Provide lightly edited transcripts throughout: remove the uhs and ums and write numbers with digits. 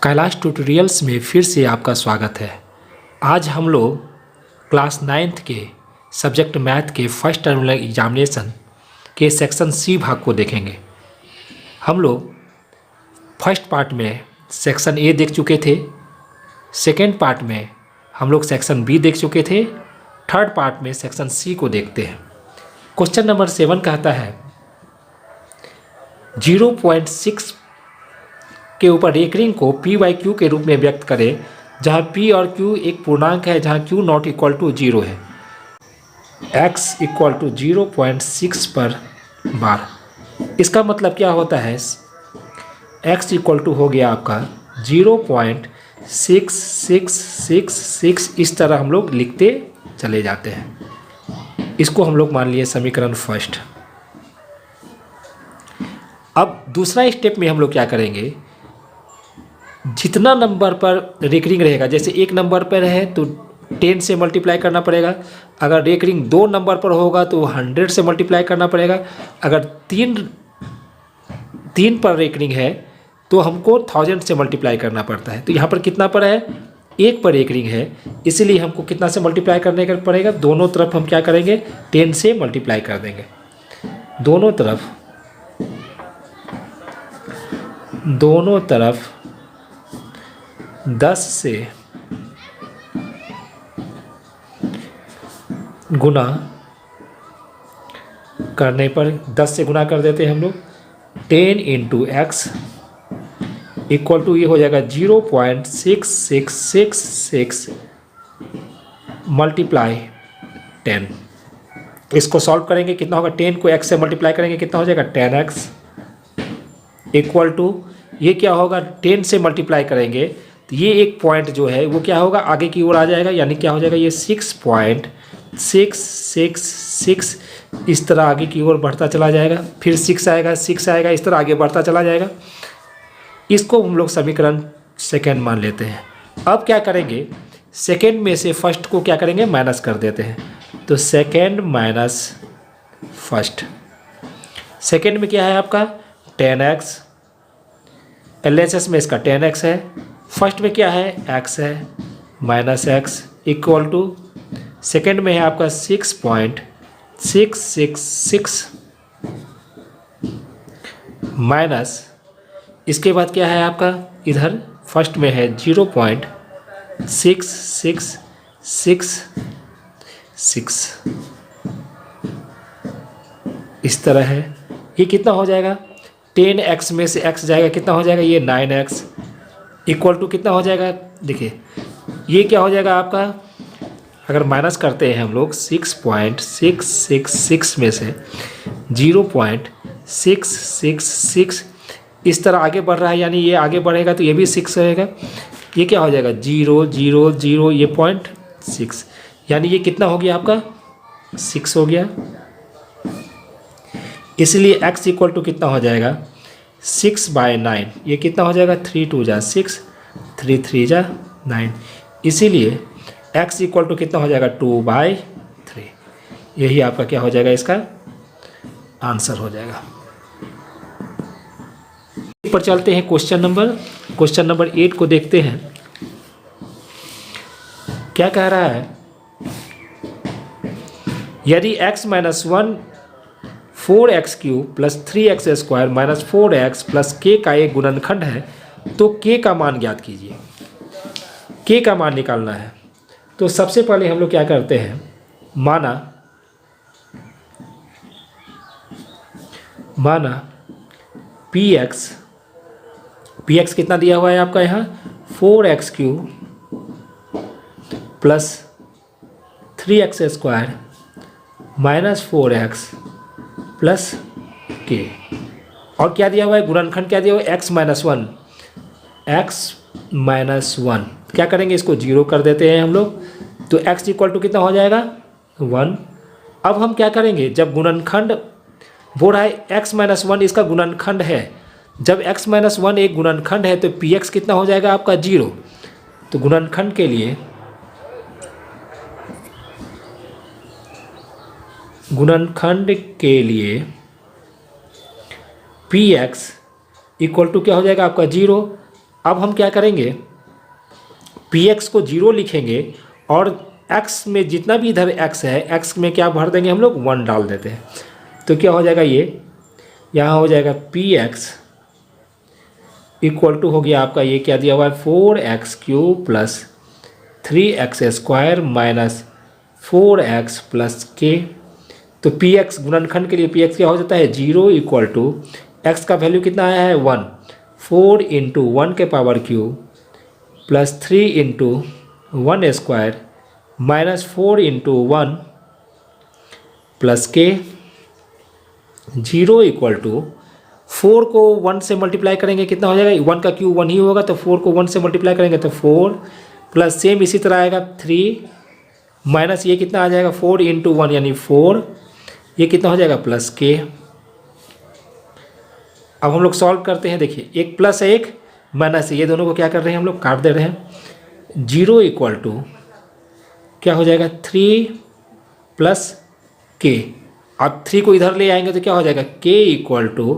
Kailash tutorials में फिर से आपका स्वागत है। आज हम लोग क्लास 9th के सब्जेक्ट मैथ के फर्स्ट टर्मिनल एग्जामिनेशन के सेक्शन सी भाग को देखेंगे। हम लोग फर्स्ट पार्ट में सेक्शन ए देख चुके थे, सेकेंड पार्ट में हम लोग सेक्शन बी देख चुके थे, थर्ड पार्ट में सेक्शन सी को देखते हैं। क्वेश्चन नंबर 7 कहता है 0.6 के ऊपर रेकरिंग को p बाई क्यू के रूप में व्यक्त करें, जहां p और q एक पूर्णांक है, जहां q नॉट इक्वल टू 0 है। x इक्वल टू 0.6 पर बार। इसका मतलब क्या होता है, x इक्वल टू हो गया आपका 0.6666, इस तरह हम लोग लिखते चले जाते हैं। इसको हम लोग मान लिए समीकरण फर्स्ट। अब दूसरा स्टेप में हम लोग क्या करेंगे, जितना नंबर पर रेकरिंग रहेगा, जैसे एक नंबर पर है तो 10 से मल्टीप्लाई करना पड़ेगा, अगर रेकरिंग 2 नंबर पर होगा तो 100 से मल्टीप्लाई करना पड़ेगा, अगर तीन पर रेकरिंग है तो हमको 1000 से मल्टीप्लाई करना पड़ता है। तो यहाँ पर कितना पर है, 1 पर रेकरिंग है, इसीलिए हमको कितना से मल्टीप्लाई करने का पड़ेगा, दोनों तरफ हम क्या करेंगे 10 से मल्टीप्लाई कर देंगे। दोनों तरफ 10 से गुना करने पर 10 से गुना कर देते हैं हम लोग, 10 इंटू एक्स इक्वल टू ये हो जाएगा 0.6666 मल्टीप्लाई 10। इसको सॉल्व करेंगे, कितना होगा, 10 को x से मल्टीप्लाई करेंगे कितना हो जाएगा 10x इक्वल टू ये क्या होगा, 10 से मल्टीप्लाई करेंगे तो ये एक पॉइंट जो है वो क्या होगा, आगे की ओर आ जाएगा, यानी क्या हो जाएगा, ये 6.666 इस तरह आगे की ओर बढ़ता चला जाएगा, फिर 6 आएगा, इस तरह आगे बढ़ता चला जाएगा। इसको हम लोग समीकरण सेकेंड मान लेते हैं। अब क्या करेंगे, सेकेंड में से फर्स्ट को क्या करेंगे, माइनस कर देते हैं। तो सेकेंड माइनस फर्स्ट, सेकेंड में क्या है आपका 10x, LHS में इसका 10x है, फर्स्ट में क्या है x है minus x equal to second में है आपका 6.666 माइनस, इसके बाद क्या है आपका, इधर फर्स्ट में है 0.6666 इस तरह है। ये कितना हो जाएगा, 10x में से x जाएगा, कितना हो जाएगा, ये 9x इक्वल टू कितना हो जाएगा, देखिए ये क्या हो जाएगा आपका, अगर माइनस करते हैं हम लोग 6.666 में से 0.666 इस तरह आगे बढ़ रहा है, यानी ये आगे बढ़ेगा तो ये भी 6 रहेगा, ये क्या हो जाएगा 0.000 ये 0.6, यानी ये कितना हो गया आपका 6 हो गया। इसलिए x इक्वल टू कितना हो जाएगा 6/9, ये कितना हो जाएगा 3 2 जा 6, 3 3 जा 9, इसीलिए x इक्वल टू कितना हो जाएगा 2/3। यही आपका क्या हो जाएगा, इसका आंसर हो जाएगा। पर चलते हैं क्वेश्चन नंबर 8 को देखते हैं। क्या कह रहा है, यदि x minus 1 4x cube plus 3x square minus 4x plus k का एक गुणनखंड है तो k का मान ज्ञात कीजिए। k का मान निकालना है। तो सबसे पहले हम लोग क्या करते हैं, माना px कितना दिया हुआ है आपका यहाँ 4x cube plus 3x square minus 4x plus k, और क्या दिया हुआ है, गुणनखंड क्या दिया हुआ है, x माइनस 1। क्या करेंगे, इसको 0 कर देते हैं हम लोग, तो x इक्वल टू कितना हो जाएगा 1। अब हम क्या करेंगे, जब गुणनखंड बोल रहा है x माइनस 1 इसका गुणनखंड है, जब x माइनस 1 एक गुणनखंड है तो px कितना हो जाएगा आपका 0। तो गुणनखंड के लिए px इक्वल टू क्या हो जाएगा आपका 0, अब हम क्या करेंगे, पी एक्स को 0 लिखेंगे और x में जितना भी इधर x है, x में क्या भर देंगे हम लोग, 1 डाल देते हैं। तो क्या हो जाएगा, ये यहाँ हो जाएगा पी एक्स इक्वल टू हो गया आपका, ये क्या दिया हुआ है, 4x³ plus 3x² minus 4x plus k। तो पी एक्स गुणनखंड के लिए पी एक्स क्या हो जाता है, 0 इक्वल टू एक्स का वैल्यू कितना आया है, 1, 4 इंटू 1 के power cube plus 3 into 1 square minus 4 into 1 plus के। 0 इक्वल टू 4 को 1 से मल्टीप्लाई करेंगे कितना हो जाएगा, 1 का क्यूब 1 ही होगा, तो 4 को 1 से मल्टीप्लाई करेंगे तो 4 प्लस सेम इसी तरह आएगा 3 माइनस ये कितना आ जाएगा, 4 इंटू 1 यानी 4, ये कितना हो जाएगा, प्लस के। अब हम लोग सॉल्व करते हैं, देखिए एक प्लस है एक माइनस है, ये दोनों को क्या कर रहे हैं हम लोग, काट दे रहे हैं। 0 इक्वल टू क्या हो जाएगा, 3 प्लस के। अब 3 को इधर ले आएंगे तो क्या हो जाएगा, k इक्वल टू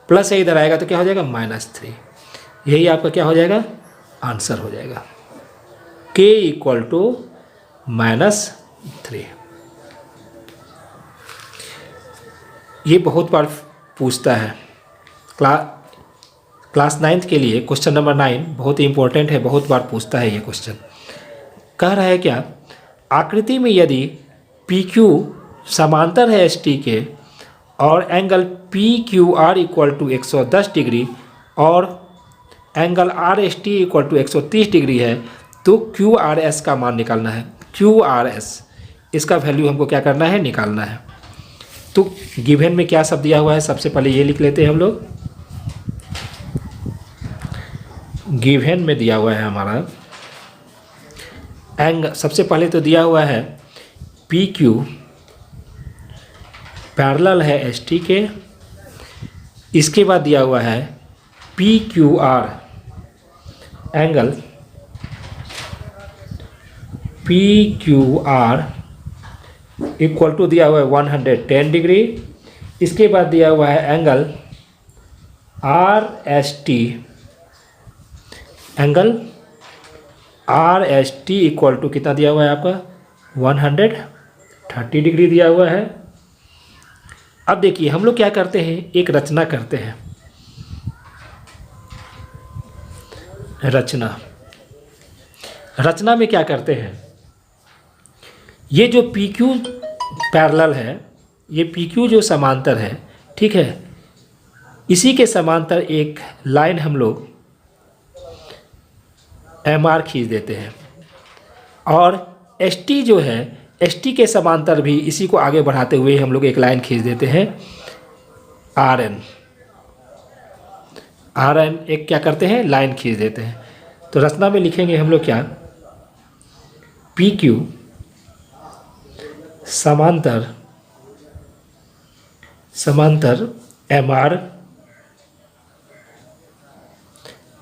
प्लस है इधर आएगा तो क्या हो जाएगा, -3। यही आपका क्या हो जाएगा, आंसर हो जाएगा, k इक्वल टू -3। ये बहुत बार पूछता है, क्लास 9th के लिए क्वेश्चन नंबर 9 बहुत ही इंपॉर्टेंट है, बहुत बार पूछता है ये क्वेश्चन। कह रहा है क्या, आकृति में यदि पी क्यू समांतर है एस टी के और angle P Q R equal to 110 degree और angle R S T equal to 130 degree है, तो क्यू आर एस का मान निकालना है। क्यू आर एस इसका वैल्यू हमको क्या करना है, निकालना है। तो गिवन में क्या सब दिया हुआ है, सबसे पहले ये लिख लेते हैं हम लोग। गिवन में दिया हुआ है हमारा सबसे पहले तो दिया हुआ है पी क्यू पैरेलल है एस टी के, इसके बाद दिया हुआ है P Q R angle P Q R equal to दिया हुआ है 110 डिग्री। इसके बाद दिया हुआ है angle R S T, angle R S T equal to कितना दिया हुआ है आपका, 130 डिग्री दिया हुआ है। अब देखिए हम लोग क्या करते हैं, एक रचना करते हैं। रचना में क्या करते हैं, ये जो पी क्यू पैरेलल है, ये पी क्यू जो समांतर है, ठीक है, इसी के समांतर एक लाइन हम लोग एम आर खींच देते हैं और एस टी जो है, एस टी के समांतर भी इसी को आगे बढ़ाते हुए हम लोग एक लाइन खींच देते हैं आर एन। आर एन एक क्या करते हैं, लाइन खींच देते हैं। तो रचना में लिखेंगे हम लोग क्या, पी क्यू समांतर एम आर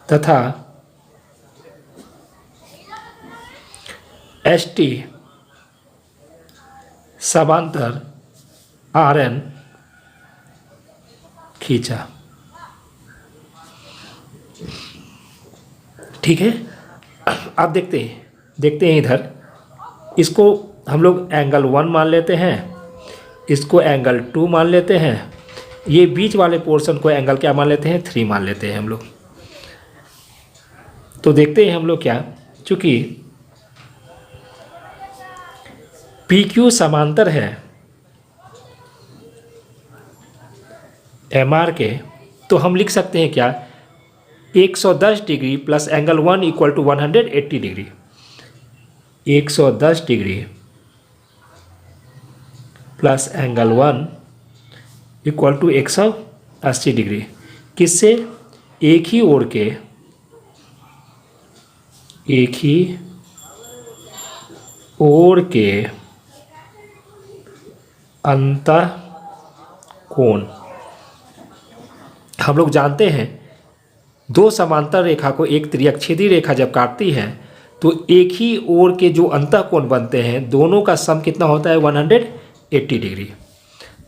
तथा एस टी समांतर आर एन खींचा। ठीक है, अब देखते हैं इधर, इसको हम लोग एंगल 1 मान लेते हैं, इसको एंगल 2 मान लेते हैं, ये बीच वाले पोर्शन को एंगल क्या मान लेते हैं, 3 मान लेते हैं हम लोग। तो देखते हैं हम लोग क्या, चूँकि पी क्यू समांतर है एम आर के, तो हम लिख सकते हैं क्या, 110 degree plus angle 1 equal to 180 degree. 110 degree plus angle 1 equal to 180 degree, किससे, एक ही ओर के अंतः कोण। हम लोग जानते हैं दो समांतर रेखा को एक त्रिअक्षेदी रेखा जब काटती है तो एक ही ओर के जो अंतः कोण बनते हैं दोनों का सम कितना होता है, 180 डिग्री।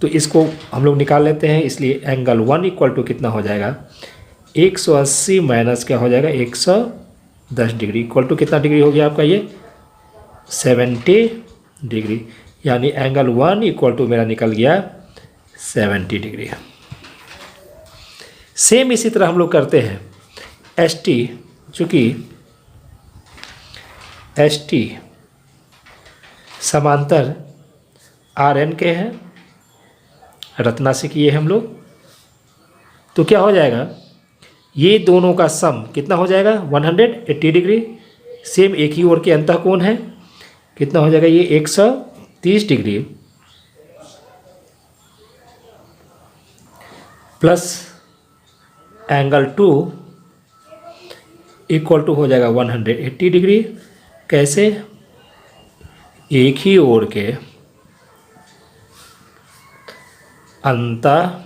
तो इसको हम लोग निकाल लेते हैं, इसलिए एंगल 1 इक्वल टू कितना हो जाएगा, 180 माइनस क्या हो जाएगा 110 डिग्री इक्वल टू कितना डिग्री हो गया आपका ये 70 डिग्री, यानी एंगल 1 इक्वल टू मेरा निकल गया 70 डिग्री। सेम इसी तरह हम लोग करते हैं एस टी, चूँकि एस टी समांतर आर एन के हैं, रत्ना से किए हम लोग, तो क्या हो जाएगा ये दोनों का सम कितना हो जाएगा 180 डिग्री। सेम एक ही ओर के अंतःकोण है, कितना हो जाएगा ये 130 degree plus angle 2 equal to हो जाएगा 180 डिग्री। कैसे, एक ही ओर के अंतःकोण,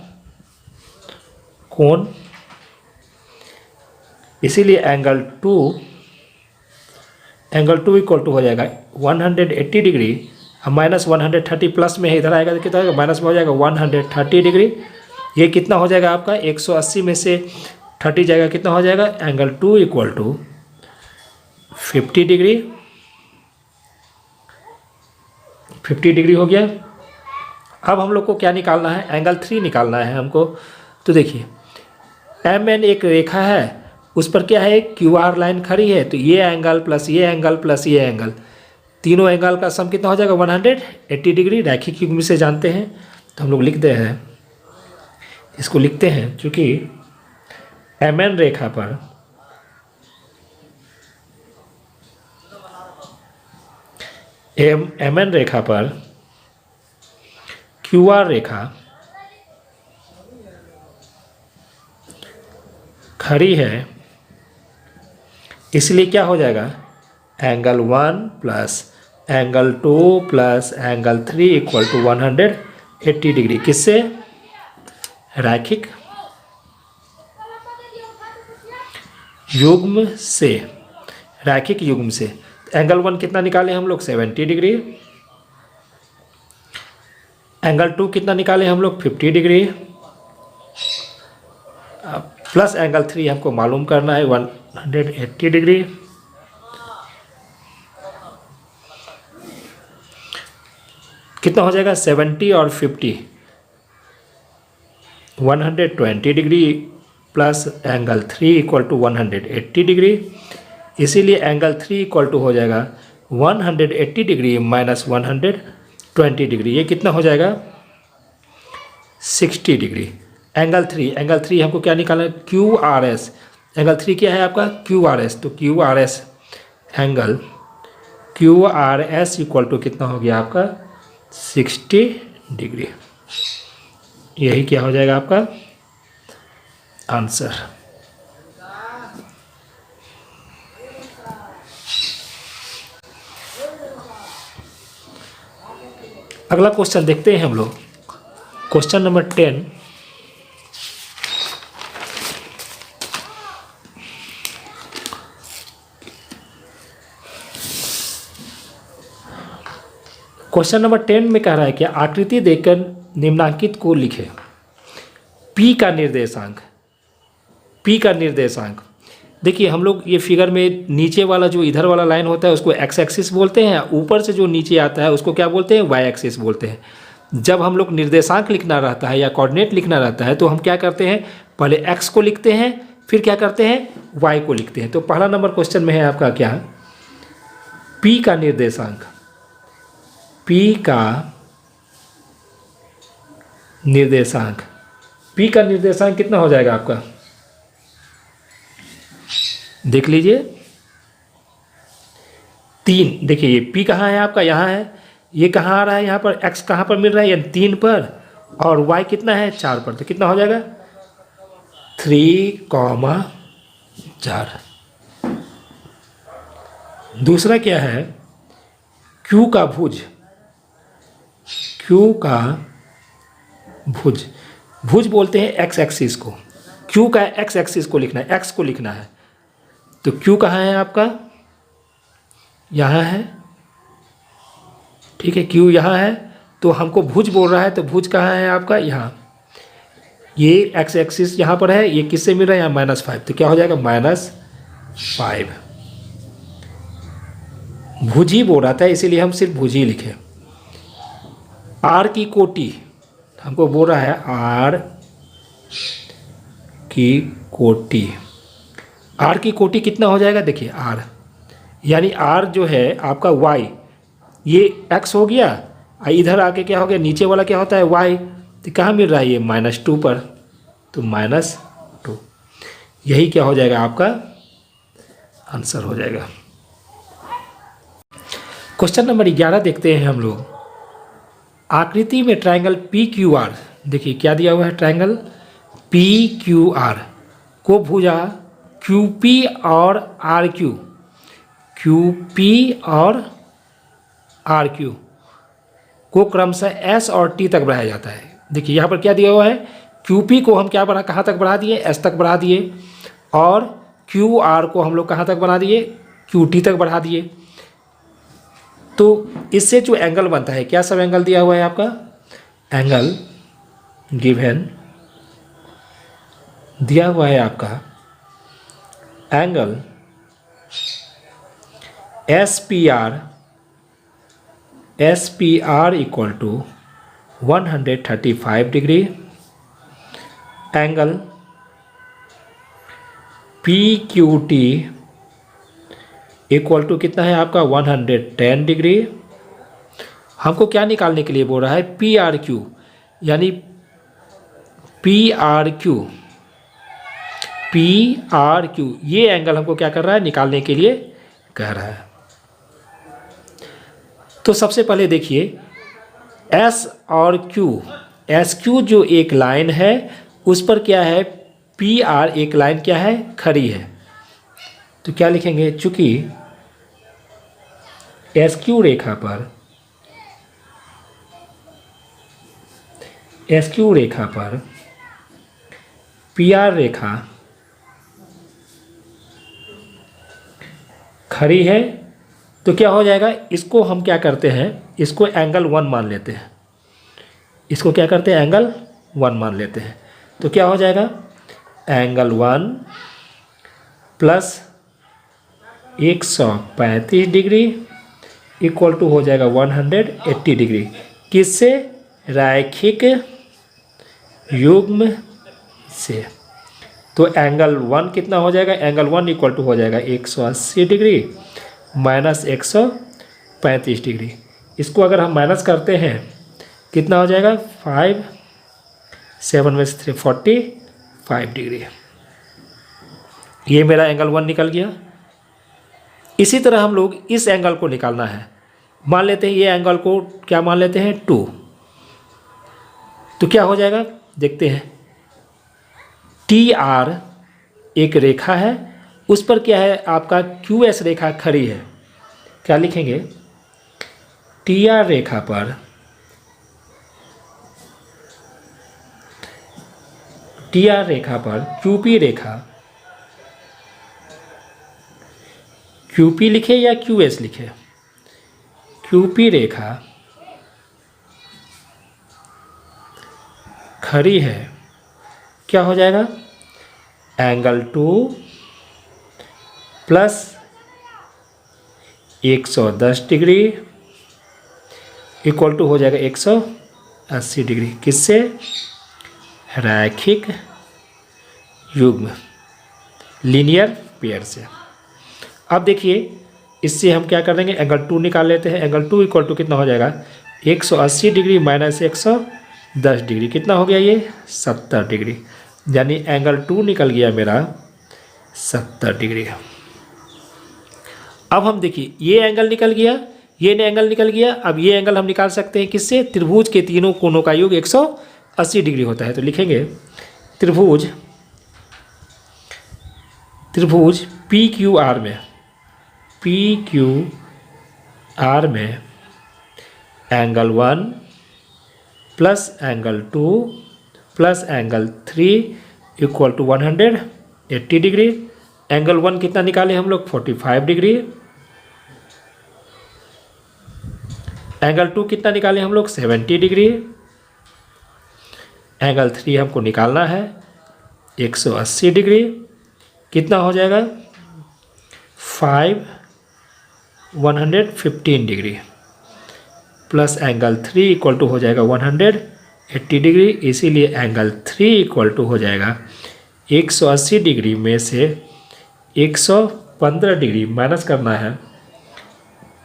इसीलिए एंगल 2 इक्वल टू हो जाएगा 180 डिग्री, हम माइनस 130 प्लस में है, इधर आएगा तो कितना आएगा माइनस में हो जाएगा 130 डिग्री। ये कितना हो जाएगा आपका 180 में से 30 जाएगा, कितना हो जाएगा angle 2 equal to 50 degree, 50 degree हो गया। अब हम लोग को क्या निकालना है, एंगल 3 निकालना है हमको। तो देखिए एम एन एक रेखा है, उस पर क्या है क्यू आर लाइन खड़ी है, तो ये एंगल प्लस ये एंगल प्लस ये एंगल, तीनों एंगल का सम कितना हो जाएगा 180 डिग्री। रैखिक युग्म से जानते हैं, तो हम लोग लिखते हैं, इसको लिखते हैं, चूँकि एम एन रेखा पर एम एन रेखा पर क्यू आर रेखा खड़ी है, इसलिए क्या हो जाएगा angle 1 plus angle 2 plus angle 3 equal to 180 degree. किससे, रैखिक युग्म से, रैखिक युग्म से। एंगल 1 कितना निकाले हम लोग 70 डिग्री, एंगल 2 कितना निकाले हम लोग 50 डिग्री, प्लस एंगल 3 हमको मालूम करना है 180 डिग्री। कितना हो जाएगा 70 और 50 120 degree plus angle 3 equal to 180 degree. इसीलिए एंगल 3 इक्वल टू हो जाएगा 180 डिग्री माइनस 120 डिग्री, ये कितना हो जाएगा 60 डिग्री। एंगल 3 हमको क्या निकालना है क्यू आर एस, एंगल 3 क्या है आपका क्यू आर एस, तो Q R S angle Q R S equal to कितना हो गया आपका 60 डिग्री। यही क्या हो जाएगा आपका आंसर। अगला क्वेश्चन देखते हैं हम लोग, क्वेश्चन नंबर 10। क्वेश्चन नंबर 10 में कह रहा है कि आकृति देकर निम्नांकित को लिखे। P का निर्देशांक, देखिए हम लोग ये फिगर में नीचे वाला जो इधर वाला लाइन होता है उसको एक्स एक्सिस बोलते हैं, ऊपर से जो नीचे आता है उसको क्या बोलते हैं वाई एक्सिस बोलते हैं। जब हम लोग निर्देशांक लिखना रहता है या कोऑर्डिनेट लिखना रहता है तो हम क्या करते हैं, पहले एक्स को लिखते हैं, फिर क्या करते हैं वाई को लिखते हैं। तो पहला नंबर क्वेश्चन में है आपका क्या, P का निर्देशांक, P का निर्देशांक कितना हो जाएगा आपका, देख लीजिए 3। देखिए ये P कहाँ है आपका, यहाँ है, ये कहाँ आ रहा है यहाँ पर, x कहाँ पर मिल रहा है यानी 3 पर, और y कितना है 4 पर, तो कितना हो जाएगा 3,4। दूसरा क्या है Q का भुज बोलते हैं x एक्सिस को, Q का x एक्सिस को लिखना है, x को लिखना है। तो Q कहाँ है आपका, यहाँ है, ठीक है Q यहाँ है, तो हमको भुज बोल रहा है, तो भुज कहाँ है आपका यहाँ। ये एक्स एक्सिस यहाँ पर है, ये किससे मिल रहा है यहाँ -5, तो क्या हो जाएगा -5। भुजी बोल रहा था इसीलिए हम सिर्फ भुजी लिखे। आर की कोटि हमको बोल रहा है, आर की कोटि। आर की कोटि कितना हो जाएगा, देखिए आर यानी आर जो है आपका वाई, ये एक्स हो गया, इधर आके क्या हो गया, नीचे वाला क्या होता है वाई, तो कहाँ मिल रहा है ये -2 पर, तो -2। यही क्या हो जाएगा आपका आंसर हो जाएगा। क्वेश्चन नंबर 11 देखते हैं हम लोग। आकृति में ट्रायंगल पी क्यू आर, देखिए क्या दिया हुआ है, ट्रायंगल पी क्यू आर को भुजा क्यू पी और आर क्यू, क्यू पी और आर क्यू को क्रमशः एस और टी तक बढ़ाया जाता है। देखिए यहाँ पर क्या दिया हुआ है, क्यू पी को हम क्या बढ़ा, कहाँ तक बढ़ा दिए, एस तक बढ़ा दिए, और क्यू आर को हम लोग कहाँ तक बढ़ा दिए, क्यू टी तक बढ़ा दिए। तो इससे जो एंगल बनता है, क्या सब एंगल दिया हुआ है आपका, एंगल गिवन दिया हुआ है आपका, angle S P R equal to 135 degree, angle P Q T equal to कितना है आपका 110 डिग्री। हमको क्या निकालने के लिए बोल रहा है, पी आर क्यू, यानी P R Q, P R Q ये एंगल हमको क्या कर रहा है, निकालने के लिए कह रहा है। तो सबसे पहले देखिए एस और क्यू, एस क्यू जो एक लाइन है उस पर क्या है, पी आर एक लाइन क्या है, खड़ी है, तो क्या लिखेंगे, चूंकि एस क्यू रेखा पर, एस क्यू रेखा पर पी आर रेखा खड़ी है, तो क्या हो जाएगा, इसको हम क्या करते हैं, इसको एंगल 1 मान लेते हैं, इसको क्या करते हैं, एंगल 1 मान लेते हैं। तो क्या हो जाएगा, angle 1 plus 135 degree equal to हो जाएगा 180 डिग्री, किससे, रैखिक युग्म से। तो एंगल 1 कितना हो जाएगा, एंगल 1 इक्वल टू हो जाएगा 180 डिग्री माइनस 135 डिग्री। इसको अगर हम माइनस करते हैं कितना हो जाएगा, 5 7 में 3 45 डिग्री। ये मेरा एंगल 1 निकल गया। इसी तरह हम लोग इस एंगल को निकालना है, मान लेते हैं ये एंगल को क्या मान लेते हैं 2, तो क्या हो जाएगा देखते हैं, टी आर एक रेखा है, उस पर क्या है आपका क्यू एस रेखा खड़ी है, क्या लिखेंगे, टी आर रेखा पर, टी आर रेखा पर क्यूपी रेखा, क्यूपी लिखे या क्यूएस लिखे, क्यूपी रेखा खड़ी है, क्या हो जाएगा, angle 2 plus 110 degree equal to हो जाएगा 180 डिग्री, किससे, रैखिक युग्म, लीनियर पेयर से। अब देखिए इससे हम क्या कर देंगे, एंगल 2 निकाल लेते हैं, एंगल 2 इक्वल टू कितना हो जाएगा, 180 डिग्री माइनस 110 डिग्री, कितना हो गया ये 70 डिग्री, यानी एंगल 2 निकल गया मेरा 70 डिग्री। अब हम देखिए ये एंगल निकल गया, ये एंगल निकल गया, अब ये एंगल हम निकाल सकते हैं किससे, त्रिभुज के तीनों कोनों का योग 180 डिग्री होता है। तो लिखेंगे त्रिभुज, त्रिभुज पी क्यू आर में, पी क्यू आर में angle 1 plus angle 2 plus angle 3 equal to 180 degree. Angle 1 कितना निकाले हम लोग, 45 डिग्री। एंगल 2 कितना निकाले हम लोग, 70 डिग्री। एंगल 3 हमको निकालना है 180 डिग्री। कितना हो जाएगा 115 degree plus angle 3 equal to हो जाएगा 180 डिग्री। इसीलिए एंगल 3 इक्वल टू हो जाएगा 180 डिग्री में से 115 डिग्री माइनस करना है।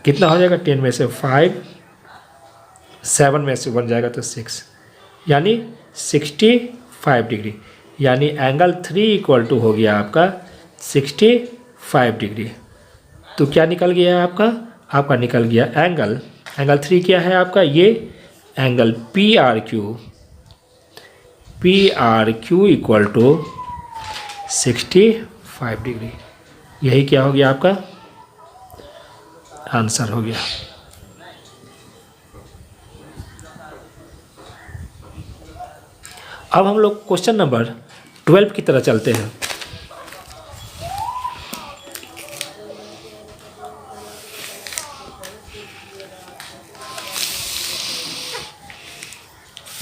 कितना हो जाएगा 10 में से 5, 7 में से 1 जाएगा तो 6, यानी 65 डिग्री। यानी एंगल 3 इक्वल टू हो गया आपका 65 डिग्री। तो क्या निकल गया आपका निकल गया एंगल 3 क्या है आपका, ये angle P R Q equal to 65 degree. यही क्या हो गया आपका आंसर हो गया। अब हम लोग क्वेश्चन नंबर 12 की तरह चलते हैं।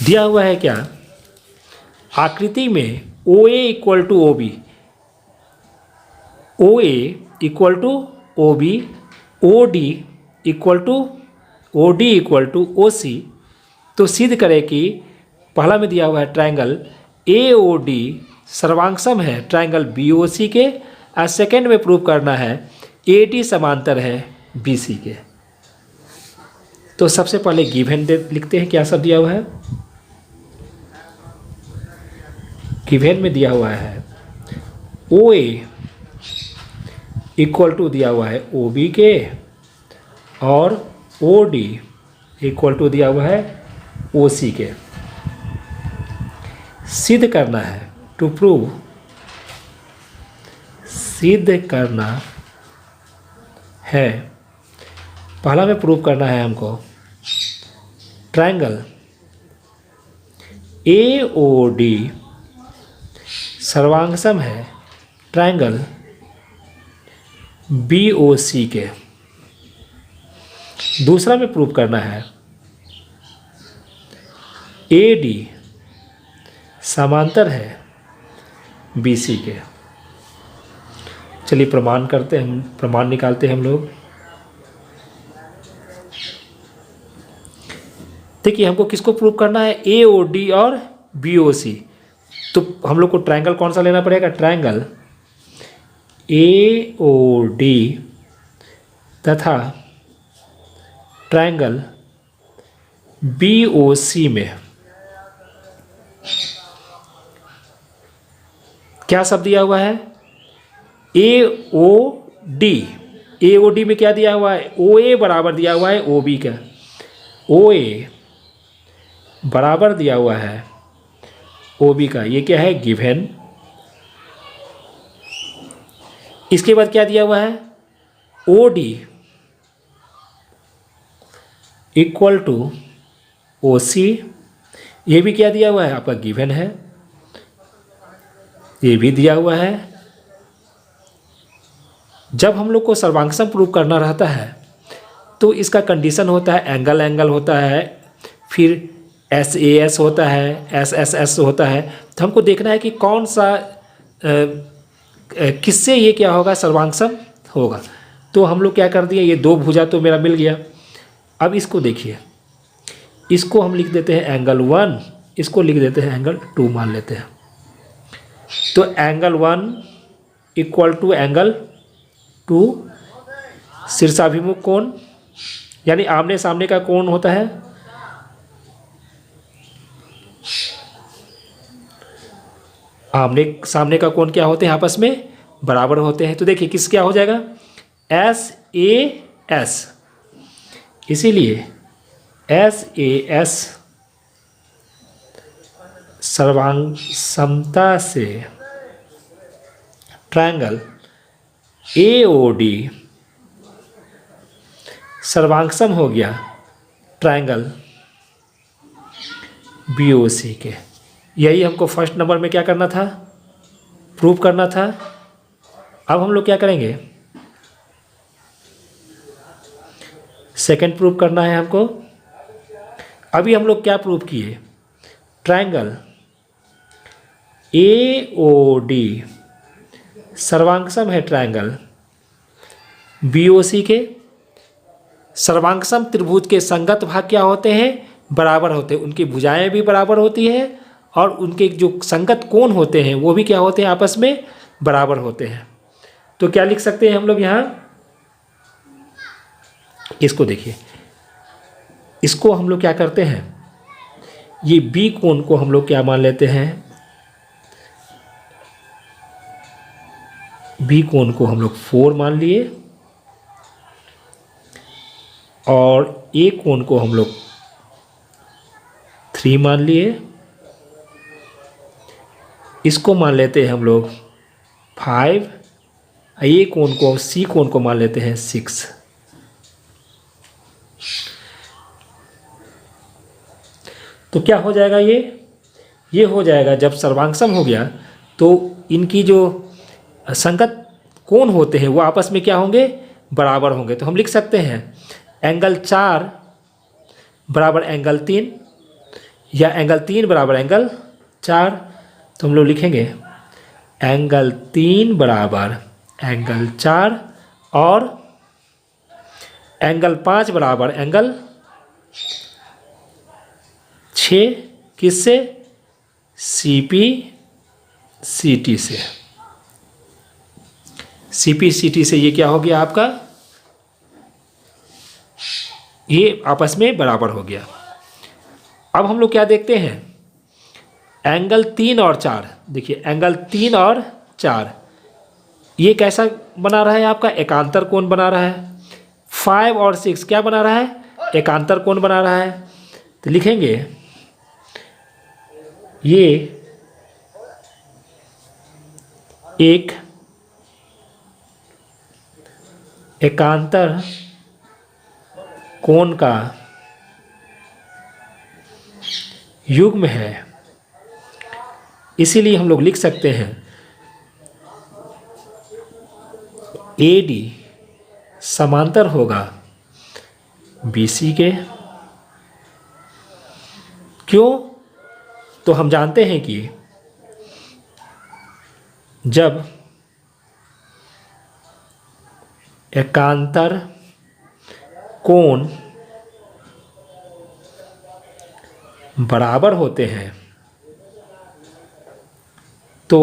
दिया हुआ है क्या, आकृति में O A equal to O B, O A equal to O B, O D equal to O C. तो सिद्ध करें कि पहला में दिया हुआ है ट्रायंगल ए ओ डी सर्वांगसम है ट्रायंगल बी ओ सी के, और सेकेंड में प्रूव करना है ए डी समांतर है बी सी के। तो सबसे पहले गिवन लिखते हैं, क्या सब दिया हुआ है। गिवन में दिया हुआ है ओ ए इक्वल टू दिया हुआ है ओ बी के, और ओ डी इक्वल टू दिया हुआ है ओ सी के। सिद्ध करना है, टू प्रूव, सिद्ध करना है, पहला में प्रूव करना है हमको ट्रायंगल ए ओ डी सर्वांगसम है ट्रायंगल बी ओ सी के। दूसरा में प्रूव करना है ए डी समांतर है बी सी के। चलिए प्रमाण करते हैं, प्रमाण निकालते हैं हम लोग। देखिए हमको किसको प्रूव करना है, ए ओ डी और बी ओ सी। तो हम लोग को ट्रायंगल कौन सा लेना पड़ेगा, ट्रायंगल ए ओ डी तथा ट्रायंगल बी ओ सी में क्या सब दिया हुआ है, ए ओ डी, ए ओ डी में क्या दिया हुआ है, ओ ए बराबर दिया हुआ है ओ बी का, ओ ए बराबर दिया हुआ है ओ बी का, ये क्या है गिवन। इसके बाद क्या दिया हुआ है O D equal to O C, ये भी क्या दिया हुआ है आपका गिवन है, ये भी दिया हुआ है। जब हम लोग को सर्वांगसम प्रूव करना रहता है तो इसका कंडीशन होता है एंगल एंगल होता है, फिर एस ए एस होता है, एस एस एस होता है। तो हमको देखना है कि कौन सा किससे ये क्या होगा सर्वांगसम होगा। तो हम लोग क्या कर दिए, ये दो भुजा तो मेरा मिल गया। अब इसको देखिए, इसको हम लिख देते हैं एंगल 1, इसको लिख देते हैं एंगल 2 मान लेते हैं। तो एंगल 1 इक्वल टू एंगल 2 शीर्षाभिमुख कोण, यानी आमने सामने का कोण होता है। आमने सामने का कोण क्या होते हैं, आपस में बराबर होते हैं। तो देखिए किस क्या हो जाएगा एस ए एस, इसीलिए एस ए एस सर्वांग समता से ट्रायंगल ए ओ डी सर्वांगसम हो गया ट्रायंगल बी ओ सी के। यही हमको फर्स्ट नंबर में क्या करना था, प्रूव करना था। अब हम लोग क्या करेंगे, सेकंड प्रूव करना है हमको। अभी हम लोग क्या प्रूव किए, ट्रायंगल AOD सर्वांगसम है ट्रायंगल BOC के। सर्वांगसम त्रिभुज के संगत भाग क्या होते हैं? बराबर होते हैं। उनकी भुजाएं भी बराबर होती है और उनके जो संगत कोण होते हैं वो भी क्या होते हैं? आपस में बराबर होते हैं। तो क्या लिख सकते हैं हम लोग यहाँ? इसको देखिए, इसको हम लोग क्या करते हैं, ये बी कोण को हम लोग क्या मान लेते हैं? बी कोण को हम लोग 4 मान लिए और ए कोण को हम लोग 3 मान लिए। इसको मान लेते हैं हम लोग 5। ए कोण को, सी कोण को मान लेते हैं 6। तो क्या हो जाएगा ये हो जाएगा, जब सर्वांगसम हो गया तो इनकी जो संगत कोण होते हैं वो आपस में क्या होंगे? बराबर होंगे। तो हम लिख सकते हैं एंगल 4 बराबर एंगल 3 या एंगल 3 बराबर एंगल 4। तो हम लोग लिखेंगे एंगल 3 बराबर एंगल 4 और एंगल 5 बराबर एंगल 6। किससे? CP CT से। CP CT से ये क्या हो गया आपका? ये आपस में बराबर हो गया। अब हम लोग क्या देखते हैं? एंगल 3 और 4। देखिए एंगल 3 और 4 ये कैसा बना रहा है आपका? एकांतर कोण बना रहा है। 5 और 6 क्या बना रहा है? एकांतर कोण बना रहा है। तो लिखेंगे ये एक एकांतर कोण का युग्म है। इसीलिए हम लोग लिख सकते हैं AD समांतर होगा BC के। क्यों? तो हम जानते हैं कि जब एकांतर कोण बराबर होते हैं तो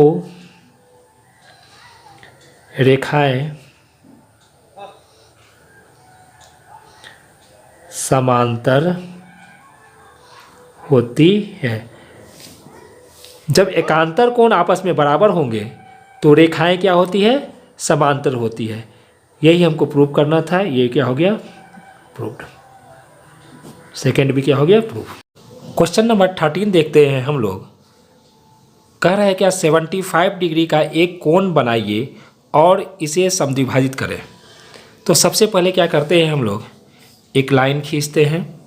रेखाएं समांतर होती है। जब एकांतर कोण आपस में बराबर होंगे तो रेखाएं क्या होती है? समांतर होती है। यही हमको प्रूव करना था। ये क्या हो गया? प्रूव्ड। सेकंड भी क्या हो गया? प्रूव। क्वेश्चन नंबर 13 देखते हैं हम लोग। कह रहा है क्या 75 डिग्री का एक कोण बनाइए और इसे समद्विभाजित करें। तो सबसे पहले क्या करते हैं हम लोग? एक लाइन खींचते हैं।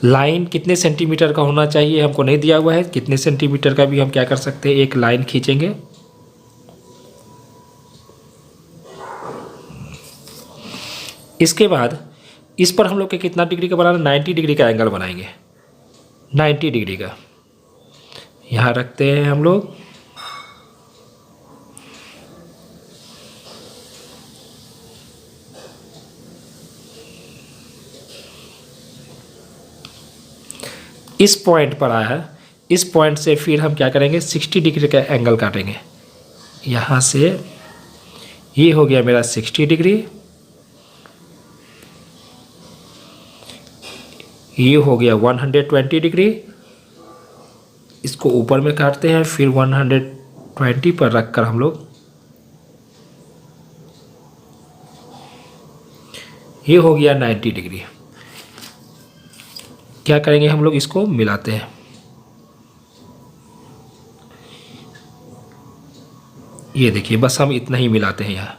लाइन कितने सेंटीमीटर का होना चाहिए हमको नहीं दिया हुआ है। कितने सेंटीमीटर का भी हम क्या कर सकते हैं? एक लाइन खींचेंगे। इसके बाद इस पर हम लोग के कितना डिग्री का बनाना? 90 डिग्री का एंगल बनाएंगे। 90 डिग्री का यहाँ रखते हैं हम लोग। इस पॉइंट पर आया। इस पॉइंट से फिर हम क्या करेंगे? 60 डिग्री का एंगल काटेंगे। यहाँ से ये हो गया मेरा 60 डिग्री, ये हो गया 120 डिग्री। इसको ऊपर में काटते हैं, फिर 120 पर रखकर हम लोग ये हो गया 90 डिग्री। क्या करेंगे हम लोग? इसको मिलाते हैं। ये देखिए बस हम इतना ही मिलाते हैं यहाँ।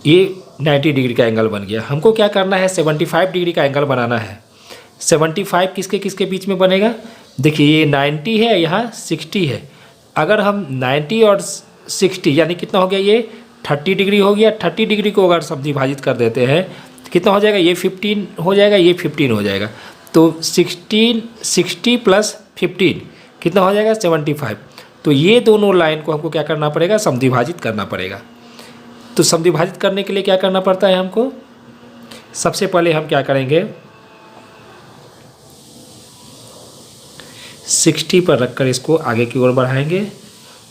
ये 90 डिग्री का एंगल बन गया। हमको क्या करना है? 75 डिग्री का एंगल बनाना है। 75 किसके किसके बीच में बनेगा? देखिए ये 90 है, यहाँ 60 है। अगर हम 90 और 60 यानी कितना हो गया? ये 30 डिग्री हो गया। 30 डिग्री को अगर समद्विभाजित कर देते हैं तो कितना हो जाएगा? ये 15 हो जाएगा, ये 15 हो जाएगा। तो 60 प्लस 15 कितना हो जाएगा 75। तो ये दोनों लाइन को हमको क्या करना पड़ेगा, समद्विभाजित करना पड़ेगा। तो समद्विभाजित करने के लिए क्या करना पड़ता है हमको, सबसे पहले हम क्या करेंगे 60 पर रखकर इसको आगे की ओर बढ़ाएंगे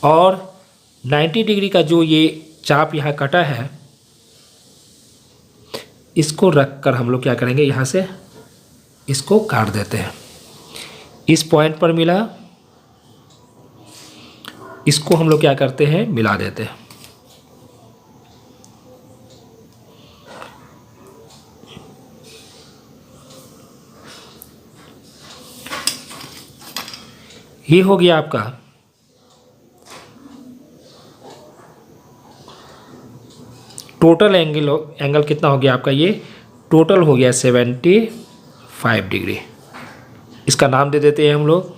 और 90 डिग्री का जो ये चाप यहाँ कटा है इसको रखकर हम लोग क्या करेंगे, यहाँ से इसको काट देते हैं। इस पॉइंट पर मिला, इसको हम लोग क्या करते हैं, मिला देते हैं। ये हो गया आपका टोटल एंगल कितना हो गया आपका, ये टोटल हो गया 75 डिग्री। इसका नाम दे देते हैं हम लोग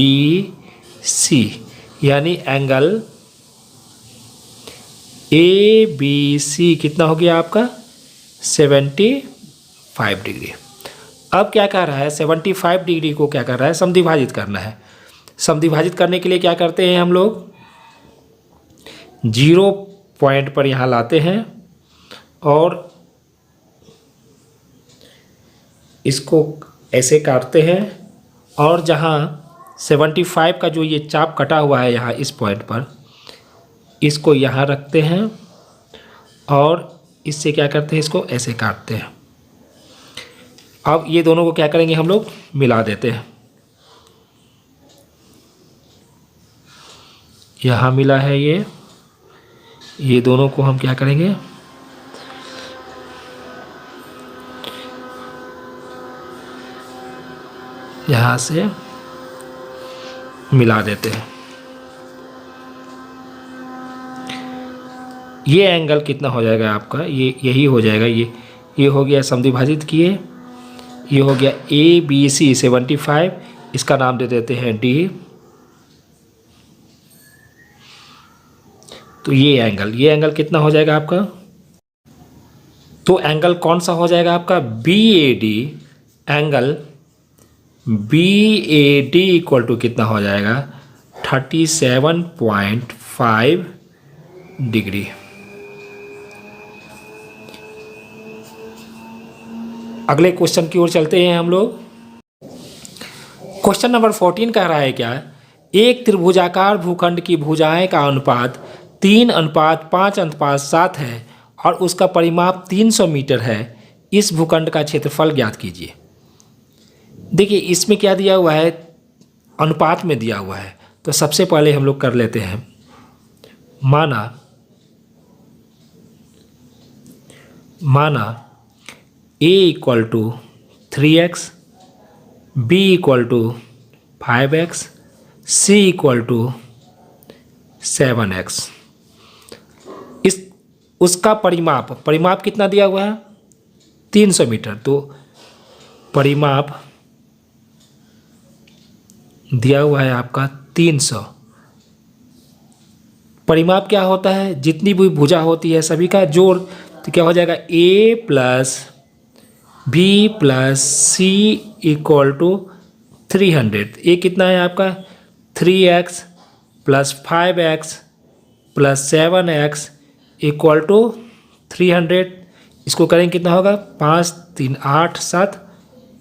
ABC, यानी एंगल ABC कितना हो गया आपका 75 डिग्री। अब क्या कर रहा है, 75 डिग्री को क्या कर रहा है, समद्विभाजित करना है। समद्विभाजित करने के लिए क्या करते हैं हम लोग, 0 पॉइंट पर यहाँ लाते हैं और इसको ऐसे काटते हैं और जहाँ 75 का जो ये चाप कटा हुआ है यहाँ इस पॉइंट पर, इसको यहाँ रखते हैं और इससे क्या करते हैं, इसको ऐसे काटते हैं। अब ये दोनों को क्या करेंगे, हम लोग मिला देते हैं। यहाँ मिला है ये दोनों को हम क्या करेंगे, यहाँ से मिला देते हैं। ये एंगल कितना हो जाएगा आपका, ये यही हो जाएगा, ये हो गया समद्विभाजित किए, ये हो गया ABC 75, इसका नाम दे देते हैं D। तो ये एंगल कितना हो जाएगा आपका, तो एंगल कौन सा हो जाएगा आपका BAD। Angle BAD equal to कितना हो जाएगा 37.5 डिग्री। अगले क्वेश्चन की ओर चलते हैं हम लोग। क्वेश्चन नंबर 14 कह रहा है क्या, एक त्रिभुजाकार भूखंड की भुजाएं का अनुपात 3:5:7 है और उसका परिमाप 300 मीटर है। इस भूखंड का क्षेत्रफल ज्ञात कीजिए। देखिए इसमें क्या दिया हुआ है, अनुपात में दिया हुआ है। तो सबसे पहले हम लोग कर लेते हैं, माना A equal to 3x, B equal to 5x, C equal to 7x। उसका परिमाप कितना दिया हुआ है 300 मीटर। तो परिमाप दिया हुआ है आपका 300। परिमाप क्या होता है, जितनी भी भुजा होती है सभी का जोड़। तो क्या हो जाएगा A plus B plus C equal to 300। ये कितना है आपका 3x plus 5x plus 7x equal to 300। इसको करेंगे कितना होगा 5 3 8 7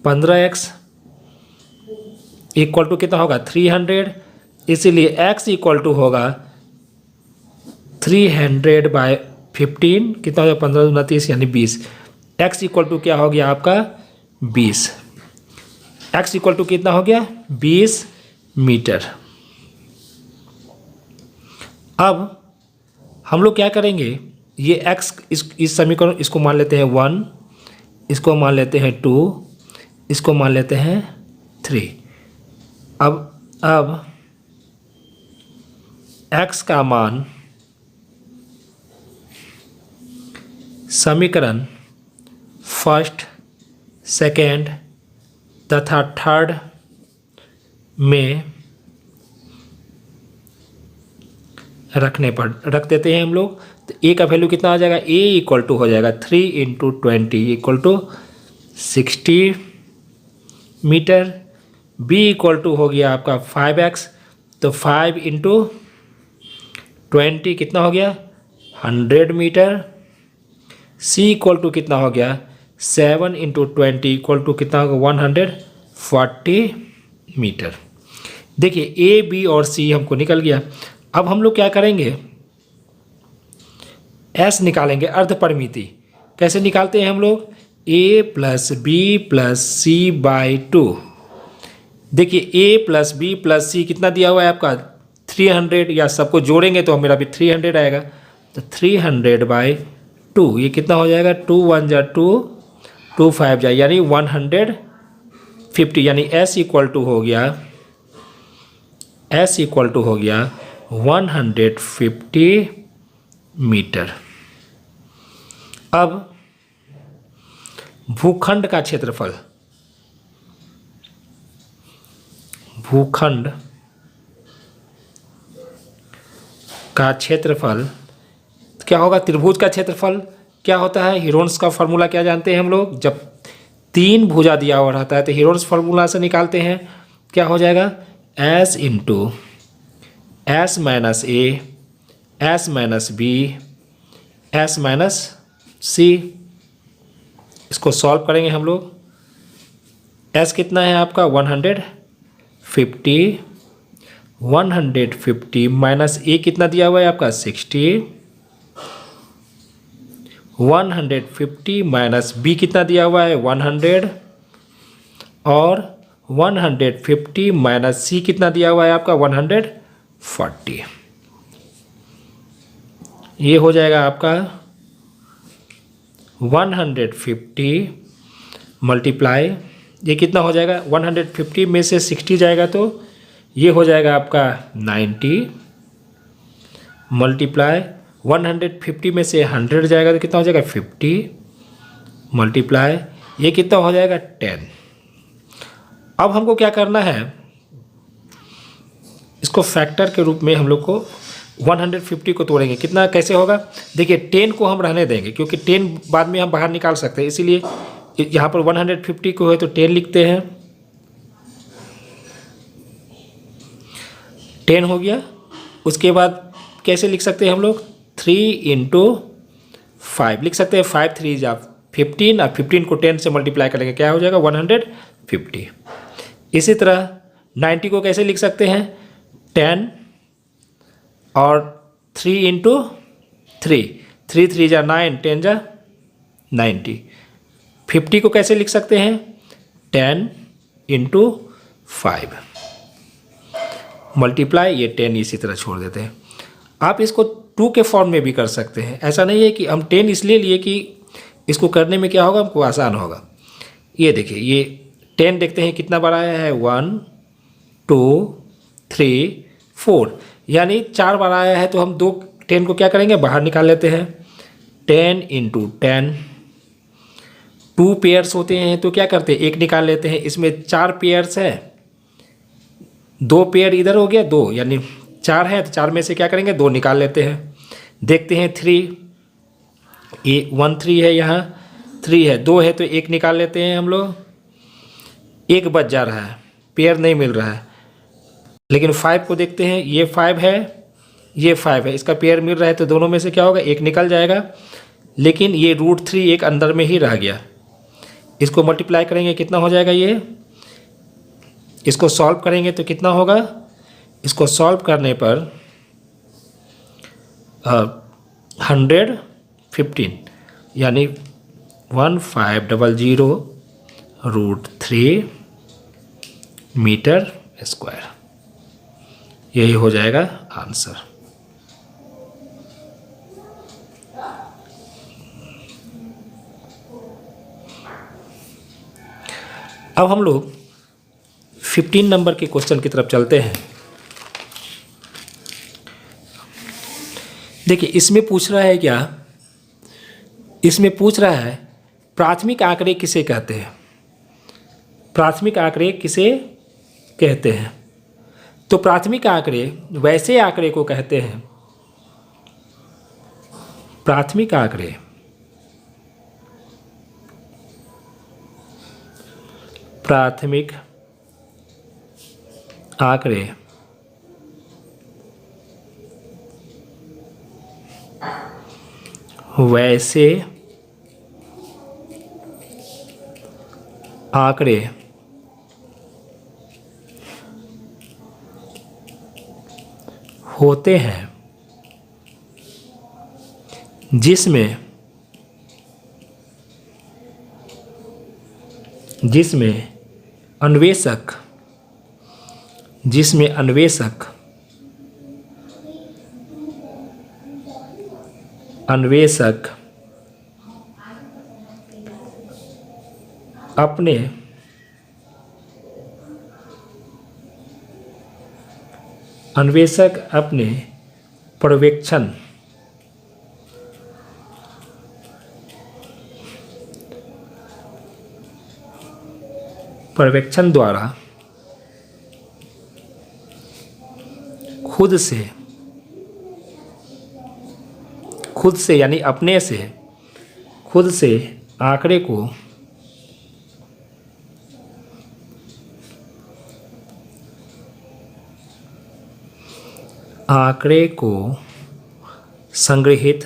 15x इक्वल टू कितना होगा 300। इसीलिए x इक्वल टू होगा 300/15 कितना हो गया 15 दूना 30 यानी 20। x इक्वल टू क्या हो गया आपका 20। x इक्वल टू कितना हो गया 20 मीटर। अब हम लोग क्या करेंगे, ये x इस समीकरण इसको मान लेते हैं 1, इसको मान लेते हैं 2, इसको मान लेते हैं 3। अब x का मान समीकरण फर्स्ट, सेकेंड तथा थर्ड में रख देते हैं हम लोग। तो a का वैल्यू कितना आ जाएगा, a इक्वल टू हो जाएगा 3 × 20 equal to 60 metre. b equal to हो गया आपका 5x, तो 5 इंटू 20 कितना हो गया 100 मीटर। c इक्वल टू कितना हो गया 7 इंटू 20 इक्वल टू कितना होगा 140 मीटर। देखिए a b और c हमको निकल गया। अब हम लोग क्या करेंगे, s निकालेंगे, अर्ध परिमिति। कैसे निकालते हैं हम लोग, a plus b plus c by 2। देखिए a plus b plus c कितना दिया हुआ है आपका 300, या सबको जोड़ेंगे तो मेरा भी 300 आएगा, तो 300 बाई 2 ये कितना हो जाएगा 2 1 जा 2 2 5 जा यानी 150, यानी s इक्वल टू हो गया 150 मीटर। अब भूखंड का क्षेत्रफल, भूखंड का क्षेत्रफल क्या होगा, त्रिभुज का क्षेत्रफल क्या होता है, हीरोन्स का फॉर्मूला क्या जानते हैं हम लोग, जब 3 भुजा दिया हुआ रहता है तो हीरोन्स फार्मूला से निकालते हैं, क्या हो जाएगा s into S minus A S minus B S minus C. इसको सॉल्व करेंगे हम लोग, s कितना है आपका 150 माइनस a कितना दिया हुआ है आपका 60, 150 माइनस b कितना दिया हुआ है 100, और 150 माइनस c कितना दिया हुआ है आपका 140। ये हो जाएगा आपका 150 मल्टीप्लाई, ये कितना हो जाएगा 150 में से 60 जाएगा तो ये हो जाएगा आपका 90, मल्टीप्लाई 150 में से 100 जाएगा तो कितना हो जाएगा 50, मल्टीप्लाई ये कितना हो जाएगा 10। अब हमको क्या करना है, इसको फैक्टर के रूप में हम लोग को 150 को तोड़ेंगे, कितना कैसे होगा, देखिए 10 को हम रहने देंगे क्योंकि 10 बाद में हम बाहर निकाल सकते हैं, इसीलिए यहाँ पर 150 को है तो 10 लिखते हैं, 10 हो गया। उसके बाद कैसे लिख सकते हैं हम लोग 3 इंटू 5 लिख सकते हैं, 5 3 जा 15 और 15 को 10 से मल्टीप्लाई करेंगे क्या हो जाएगा 150। इसी तरह 90 को कैसे लिख सकते हैं 10 और 3 इंटू 3 3 3 जा 9 10 जा 90। 50 को कैसे लिख सकते हैं 10 इंटू 5 मल्टीप्लाई ये 10 इसी तरह छोड़ देते हैं। आप इसको 2 के फॉर्म में भी कर सकते हैं, ऐसा नहीं है कि हम 10 इसलिए लिए कि इसको करने में क्या होगा हमको आसान होगा। ये देखिए ये 10 देखते हैं कितना बार आया है 1 2 3 4 यानी 4 बार आया है, तो हम 10 को क्या करेंगे बाहर निकाल लेते हैं, 10 इंटू 10 2 पेयर्स होते हैं तो क्या करते हैं 1 निकाल लेते हैं, इसमें 4 पेयर्स है, 2 पेयर इधर हो गया 2 यानी 4 है तो 4 में से क्या करेंगे 2 निकाल लेते हैं। देखते हैं 3 ये 1 3 है, यहाँ 3 है 2 है तो 1 निकाल लेते हैं हम लोग, 1 बच जा रहा है पेयर नहीं मिल रहा है। लेकिन 5 को देखते हैं, ये 5 है ये 5 है, इसका पेयर मिल रहा है तो दोनों में से क्या होगा 1 निकल जाएगा, लेकिन ये √3 एक अंदर में ही रह गया। इसको मल्टीप्लाई करेंगे कितना हो जाएगा, ये इसको सॉल्व करेंगे तो कितना होगा, इसको सॉल्व करने पर 115 यानी 1500 √3 मीटर स्क्वायर, यही हो जाएगा आंसर। अब हम लोग 15 नंबर के क्वेश्चन की तरफ चलते हैं। देखिए इसमें पूछ रहा है क्या, इसमें पूछ रहा है प्राथमिक आंकड़े किसे कहते हैं, प्राथमिक आंकड़े किसे कहते हैं। तो प्राथमिक आंकड़े वैसे आंकड़े को कहते हैं, प्राथमिक आंकड़े प्राथमिक आंकड़े वैसे आंकड़े होते हैं जिसमें अन्वेषक अपने पर्यवेक्षण द्वारा खुद से यानी अपने से खुद से आंकड़े को संग्रहित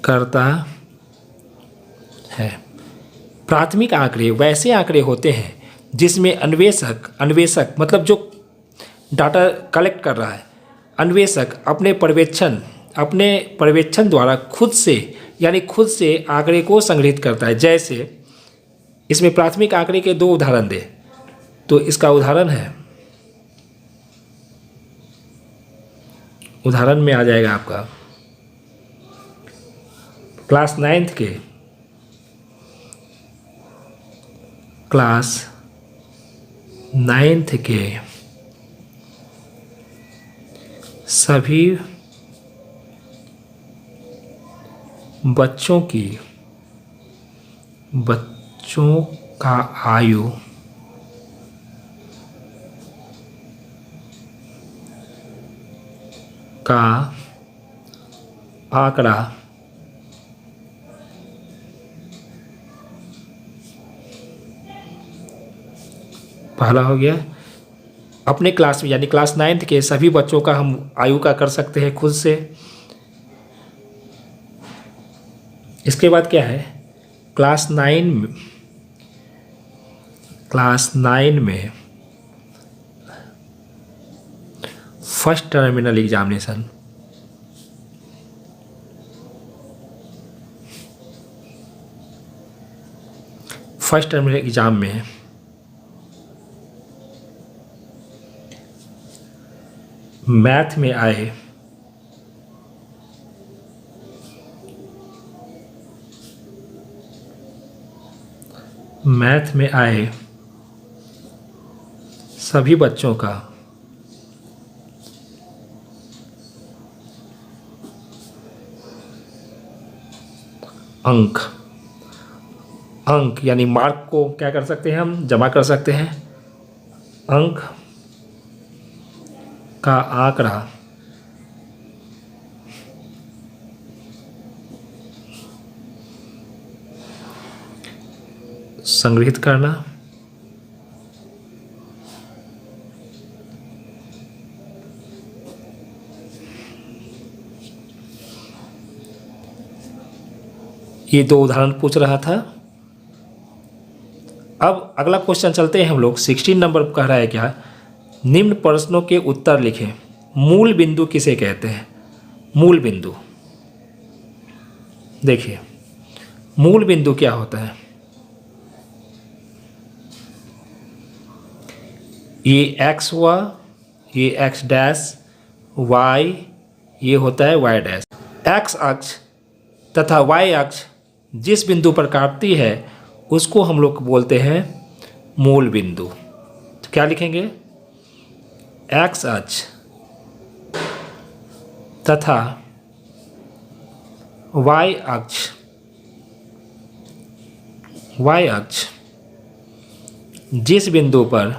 करता है। प्राथमिक आंकड़े वैसे आंकड़े होते हैं जिसमें अन्वेषक मतलब जो डाटा कलेक्ट कर रहा है, अन्वेषक अपने पर्यवेक्षण द्वारा खुद से आंकड़े को संग्रहित करता है। जैसे इसमें प्राथमिक आंकड़े के 2 उदाहरण दे, तो इसका उदाहरण में आ जाएगा आपका क्लास 9th के सभी बच्चों का आयु का आंकड़ा पहला हो गया। अपने क्लास में यानी क्लास 9th के सभी बच्चों का हम आयु का कर सकते हैं खुद से। इसके बाद क्या है, क्लास 9 में फर्स्ट टर्मिनल एग्जामिनेशन एग्जाम में मैथ में आए सभी बच्चों का अंक यानी मार्क को क्या कर सकते हैं, हम जमा कर सकते हैं। अंक का आंकड़ा संग्रहित करना। ये 2 उदाहरण पूछ रहा था। अब अगला क्वेश्चन चलते हैं हम लोग। 16 नंबर कह रहा है क्या, निम्न प्रश्नों के उत्तर लिखें। मूल बिंदु किसे कहते हैं? मूल बिंदु, देखिए मूल बिंदु क्या होता है। ये x हुआ, ये x डैश, y ये होता है y डैश। x अक्ष तथा y अक्ष जिस बिंदु पर काटती है उसको हम लोग बोलते हैं मूल बिंदु। तो क्या लिखेंगे, x अक्ष तथा y अक्ष जिस बिंदु पर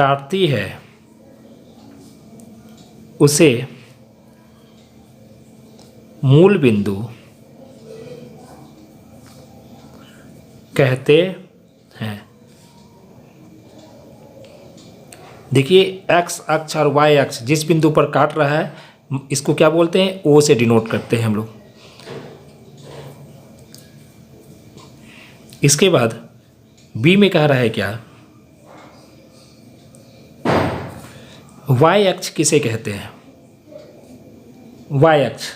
काटती है उसे मूल बिंदु कहते हैं। देखिए एक्स अक्ष और वाई अक्ष जिस बिंदु पर काट रहा है इसको क्या बोलते हैं, ओ से डिनोट करते हैं हम लोग। इसके बाद बी में कह रहा है क्या, वाई अक्ष किसे कहते हैं। वाई अक्ष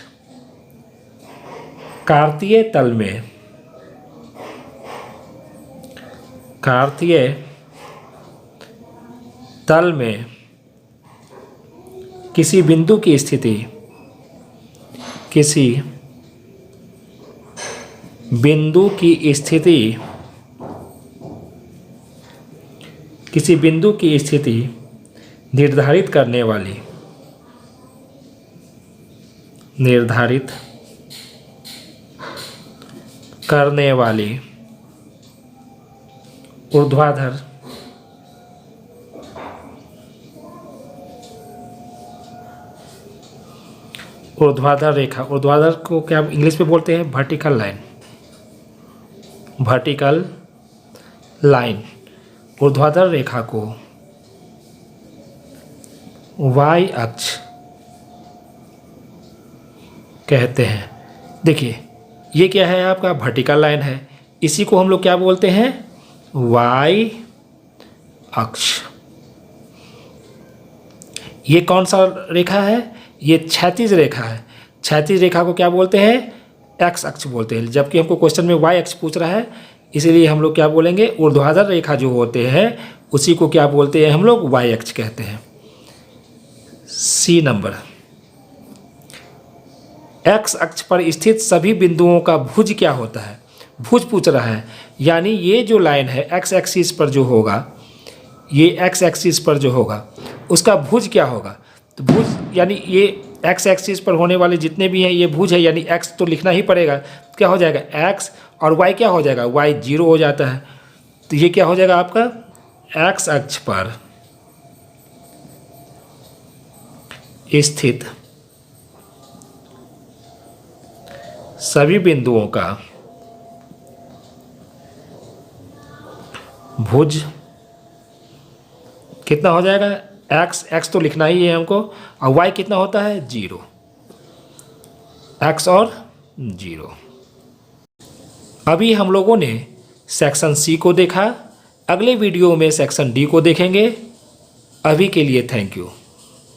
कार्तीय तल में, कार्तीय तल में किसी बिंदु की स्थिति, किसी बिंदु की स्थिति, किसी बिंदु की स्थिति निर्धारित करने वाली, निर्धारित करने वाली ऊर्ध्वाधर ऊर्ध्वाधर रेखा, ऊर्ध्वाधर को क्या इंग्लिश में बोलते हैं, वर्टिकल लाइन, वर्टिकल लाइन, ऊर्ध्वाधर रेखा को वाई अक्ष कहते हैं। देखिए ये क्या है आपका, वर्टिकल लाइन है, इसी को हम लोग क्या बोलते हैं, वाई अक्ष। ये कौन सा रेखा है, ये क्षैतिज रेखा है, क्षैतिज रेखा को क्या बोलते हैं, एक्स अक्ष बोलते हैं। जबकि हमको क्वेश्चन में वाई अक्ष पूछ रहा है, इसीलिए हम लोग क्या बोलेंगे, ऊर्ध्वाधर रेखा जो होते हैं उसी को क्या बोलते हैं हम लोग, वाई अक्ष कहते हैं। सी नंबर, एक्स अक्ष पर स्थित सभी बिंदुओं का भुज क्या होता है, भुज पूछ रहा है। यानी ये जो लाइन है एक्स एक्सिस पर जो होगा, ये एक्स एक्सिस पर जो होगा उसका भुज क्या होगा, तो भुज यानी ये एक्स एक्सिस पर होने वाले जितने भी हैं ये भुज है, यानी एक्स तो लिखना ही पड़ेगा। क्या हो जाएगा, एक्स और वाई क्या हो जाएगा, वाई 0 हो जाता है, तो ये क्या हो जाएगा आपका, एक्स अक्ष पर स्थित सभी बिंदुओं का भुज कितना हो जाएगा, एक्स तो लिखना ही है हमको, और वाई कितना होता है, 0, एक्स और 0। अभी हम लोगों ने सेक्शन सी को देखा, अगले वीडियो में सेक्शन डी को देखेंगे। अभी के लिए थैंक यू।